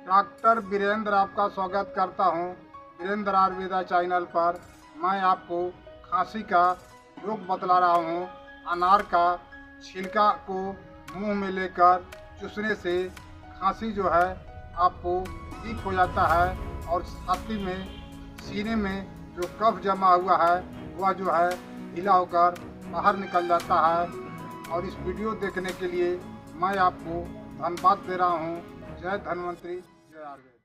Doctor Virendra आपका स्वागत करता हूं वीरेंद्र आयुर्वेदा चैनल पर। मैं आपको खांसी का योग बतला रहा हूं। अनार का छिलका को मुंह में लेकर चूसने से खांसी जो है आपको ठीक हो जाता है और छाती में, सीने में जो कफ जमा हुआ है वह जो है ढीला होकर बाहर निकल जाता है। और इस वीडियो देखने के लिए मैं आपको धन्यवाद दे रहा हूँ। जय धन्वंतरी, जय आयुर्वेद।